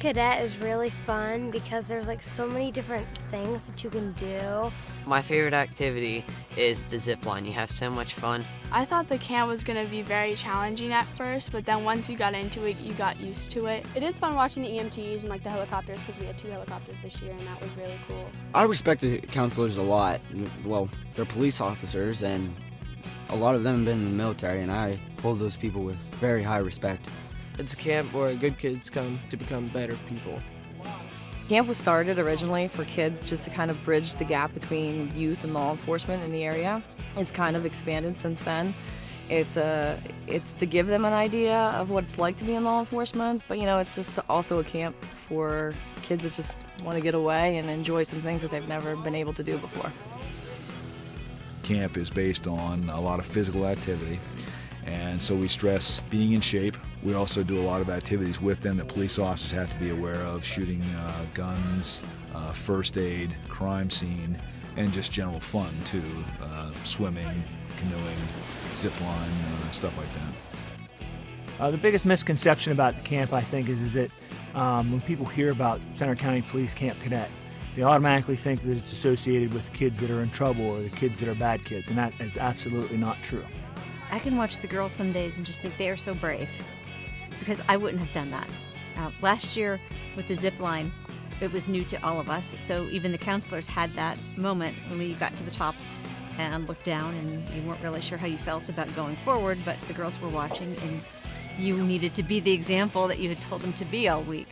Cadet is really fun because there's like so many different things that you can do. My favorite activity is the zip line. You have so much fun. I thought the camp was going to be very challenging at first, but then once you got into it, you got used to it. It is fun watching the EMTs and like the helicopters because we had 2 helicopters this year and that was really cool. I respect the counselors a lot. Well, they're police officers and a lot of them have been in the military and I hold those people with very high respect. It's a camp where good kids come to become better people. Camp was started originally for kids just to kind of bridge the gap between youth and law enforcement in the area. It's kind of expanded since then. It's to give them an idea of what it's like to be in law enforcement, but it's just also a camp for kids that just want to get away and enjoy some things that they've never been able to do before. Camp is based on a lot of physical activity, and so we stress being in shape. We also do a lot of activities with them that police officers have to be aware of, shooting guns, first aid, crime scene, and just general fun too, swimming, canoeing, zip line, stuff like that. The biggest misconception about the camp, I think, is that when people hear about Center County Police Camp Cadet, they automatically think that it's associated with kids that are in trouble or the kids that are bad kids, and that is absolutely not true. I can watch the girls some days and just think they are so brave, because I wouldn't have done that. Last year with the zip line, it was new to all of us, so even the counselors had that moment when we got to the top and looked down and you weren't really sure how you felt about going forward, but the girls were watching and you needed to be the example that you had told them to be all week.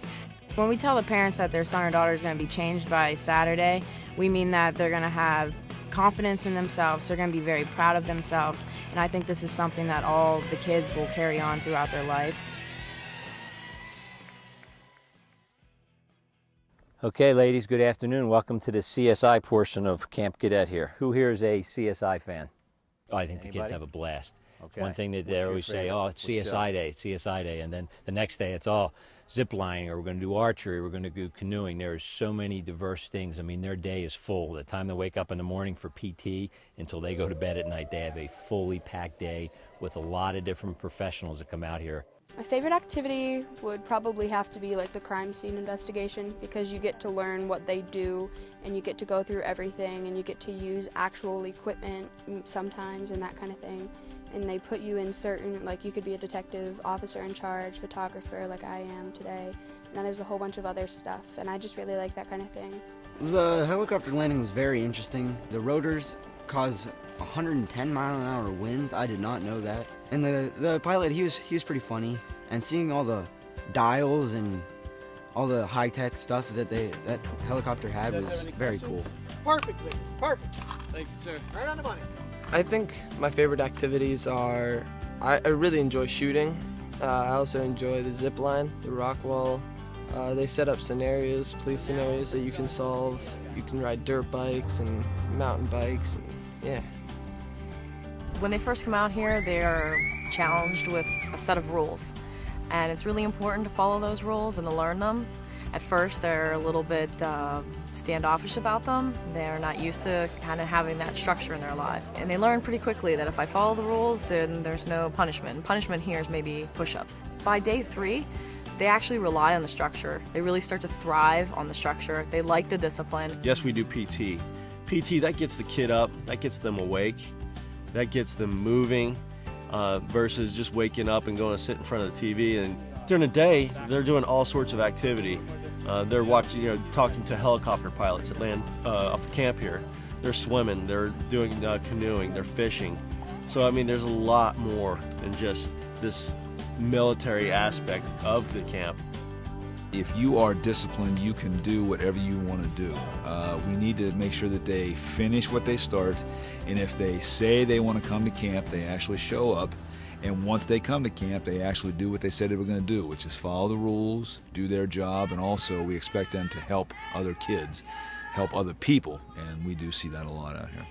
When we tell the parents that their son or daughter is going to be changed by Saturday, we mean that they're going to have confidence in themselves, they're going to be very proud of themselves, and I think this is something that all the kids will carry on throughout their life. Okay, ladies, good afternoon. Welcome to the CSI portion of Camp Cadet here. Who here is a CSI fan? Oh, I think the kids have a blast. Okay. One thing that they always say, oh, it's CSI Day, and then the next day it's all zip lining, or we're going to do archery, we're going to do canoeing. There are so many diverse things. I mean, their day is full. The time they wake up in the morning for PT until they go to bed at night, they have a fully packed day with a lot of different professionals that come out here. My favorite activity would probably have to be like the crime scene investigation, because you get to learn what they do and you get to go through everything and you get to use actual equipment sometimes and that kind of thing. And they put you in certain, like you could be a detective, officer in charge, photographer like I am today. And then there's a whole bunch of other stuff, and I just really like that kind of thing. The helicopter landing was very interesting. The rotors cause 110-mile-an-hour winds. I did not know that. And the pilot, he was pretty funny. And seeing all the dials and all the high-tech stuff that that helicopter had was very cool. Perfect, sir. Perfect. Thank you, sir. Right on the money. I think my favorite activities are, I really enjoy shooting. I also enjoy the zip line, the rock wall. They set up scenarios, police scenarios that you can solve. You can ride dirt bikes and mountain bikes, and yeah. When they first come out here, they're challenged with a set of rules, and it's really important to follow those rules and to learn them. At first, they're a little bit standoffish about them. They're not used to kind of having that structure in their lives. And they learn pretty quickly that if I follow the rules, then there's no punishment. And punishment here is maybe push-ups. By day 3, they actually rely on the structure. They really start to thrive on the structure. They like the discipline. Yes, we do PT. PT, that gets the kid up, that gets them awake, that gets them moving, versus just waking up and going to sit in front of the TV. And during the day, they're doing all sorts of activity. They're watching, talking to helicopter pilots that land off the camp here. They're swimming, they're doing canoeing, they're fishing. So, I mean, there's a lot more than just this military aspect of the camp. If you are disciplined, you can do whatever you want to do. We need to make sure that they finish what they start, and if they say they want to come to camp, they actually show up. And once they come to camp, they actually do what they said they were going to do, which is follow the rules, do their job, and also we expect them to help other kids, help other people, and we do see that a lot out here.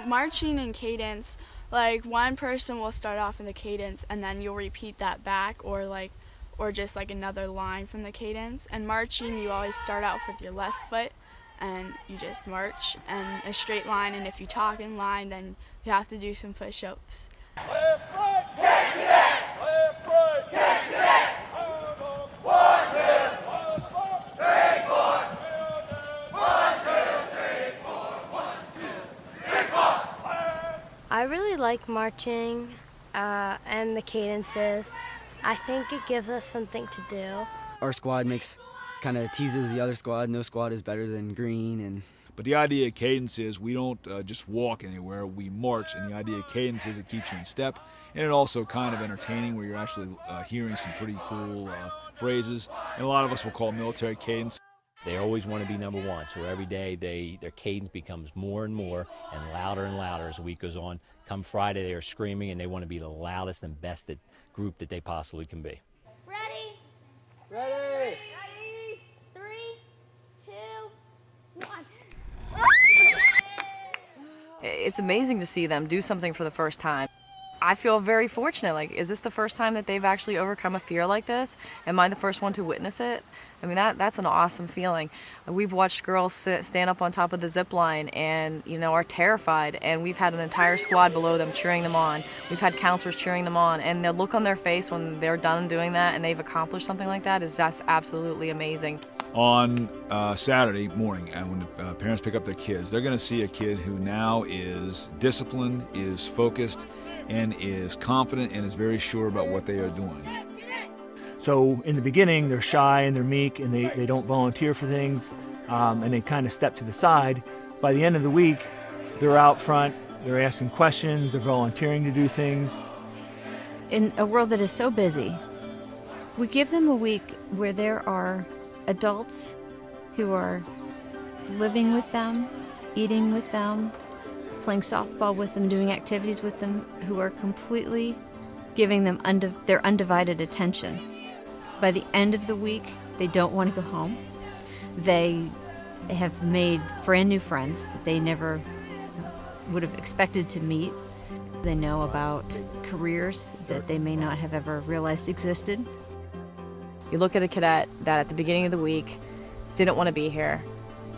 Marching and cadence, like one person will start off in the cadence and then you'll repeat that back, or just like another line from the cadence. And marching, you always start out with your left foot and you just march and a straight line, and if you talk in line, then you have to do some push-ups. Left right, Cadet! Left right, Cadet! 1, 2, 1, like marching and the cadences. I think it gives us something to do. Our squad kind of teases the other squad. No squad is better than green. And But the idea of cadence is we don't just walk anywhere, we march, and the idea of cadence is it keeps you in step, and it also kind of entertaining where you're actually hearing some pretty cool phrases, and a lot of us will call military cadence. They always want to be number one, so every day their cadence becomes more and more and louder as the week goes on. Come Friday, they are screaming, and they want to be the loudest and best group that they possibly can be. Ready? Ready. 3, 2, 1. It's amazing to see them do something for the first time. I feel very fortunate. Like, is this the first time that they've actually overcome a fear like this? Am I the first one to witness it? I mean, that's an awesome feeling. We've watched girls stand up on top of the zip line and, are terrified, and we've had an entire squad below them cheering them on. We've had counselors cheering them on, and the look on their face when they're done doing that and they've accomplished something like that is just absolutely amazing. On Saturday morning, and when the parents pick up their kids, they're going to see a kid who now is disciplined, is focused, and is confident and is very sure about what they are doing. So in the beginning, they're shy and they're meek and they don't volunteer for things, and they kind of step to the side. By the end of the week, they're out front, they're asking questions, they're volunteering to do things. In a world that is so busy, we give them a week where there are adults who are living with them, eating with them, playing softball with them, doing activities with them, who are completely giving them their undivided attention. By the end of the week, they don't want to go home. They have made brand new friends that they never would have expected to meet. They know about careers that they may not have ever realized existed. You look at a cadet that at the beginning of the week didn't want to be here,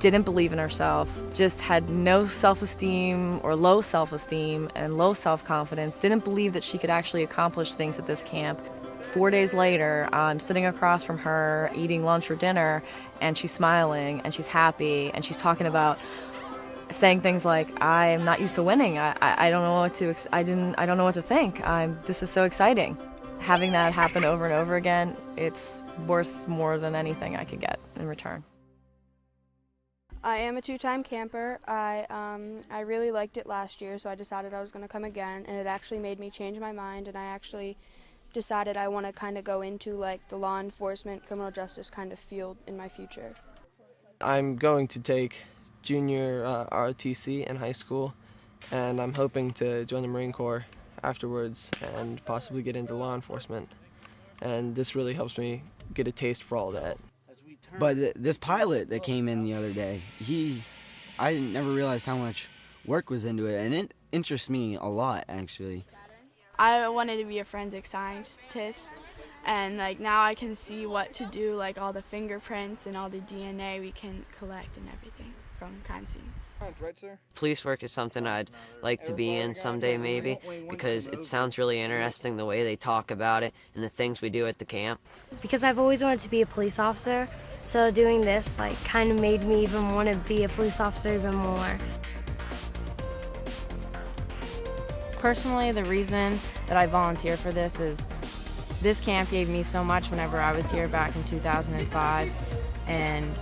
didn't believe in herself, just had no self-esteem or low self-esteem and low self-confidence, didn't believe that she could actually accomplish things at this camp. 4 days later, I'm sitting across from her eating lunch or dinner, and she's smiling and she's happy and she's talking about saying things like, "I am not used to winning. I don't know what to I don't know what to think. This is so exciting." Having that happen over and over again, it's worth more than anything I could get in return. I am a 2-time camper. I really liked it last year, so I decided I was going to come again, and it actually made me change my mind, and I actually decided I want to kind of go into like the law enforcement, criminal justice kind of field in my future. I'm going to take junior ROTC in high school, and I'm hoping to join the Marine Corps afterwards and possibly get into law enforcement. And this really helps me get a taste for all that. But this pilot that came in the other day, I never realized how much work was into it, and it interests me a lot, actually. I wanted to be a forensic scientist, and now I can see what to do, like all the fingerprints and all the DNA we can collect and everything from crime scenes. Police work is something I'd like to be in someday maybe, because it sounds really interesting the way they talk about it and the things we do at the camp. Because I've always wanted to be a police officer, so doing this kind of made me even want to be a police officer even more. Personally, the reason that I volunteer for this is this camp gave me so much whenever I was here back in 2005, and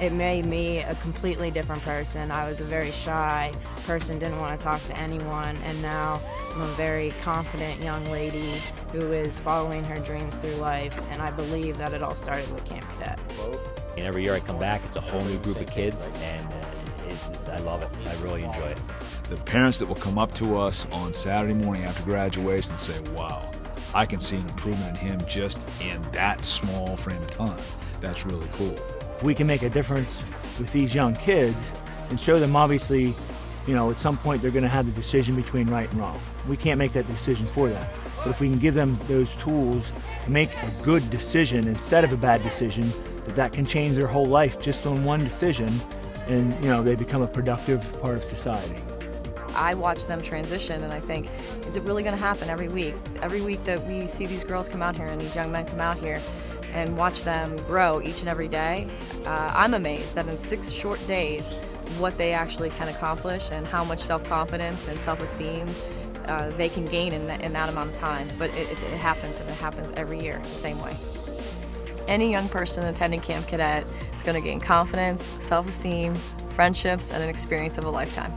it made me a completely different person. I was a very shy person, didn't want to talk to anyone, and now I'm a very confident young lady who is following her dreams through life, and I believe that it all started with Camp Cadet. And every year I come back, it's a whole new group of kids, and I love it. I really enjoy it. The parents that will come up to us on Saturday morning after graduation and say, wow, I can see an improvement in him just in that small frame of time. That's really cool. If we can make a difference with these young kids and show them, obviously, at some point they're going to have the decision between right and wrong. We can't make that decision for them. But if we can give them those tools to make a good decision instead of a bad decision, that can change their whole life just on one decision, and they become a productive part of society. I watch them transition and I think, is it really going to happen every week? Every week that we see these girls come out here and these young men come out here and watch them grow each and every day, I'm amazed that in 6 short days what they actually can accomplish and how much self-confidence and self-esteem they can gain in that amount of time. But it happens, and it happens every year the same way. Any young person attending Camp Cadet is going to gain confidence, self-esteem, friendships, and an experience of a lifetime.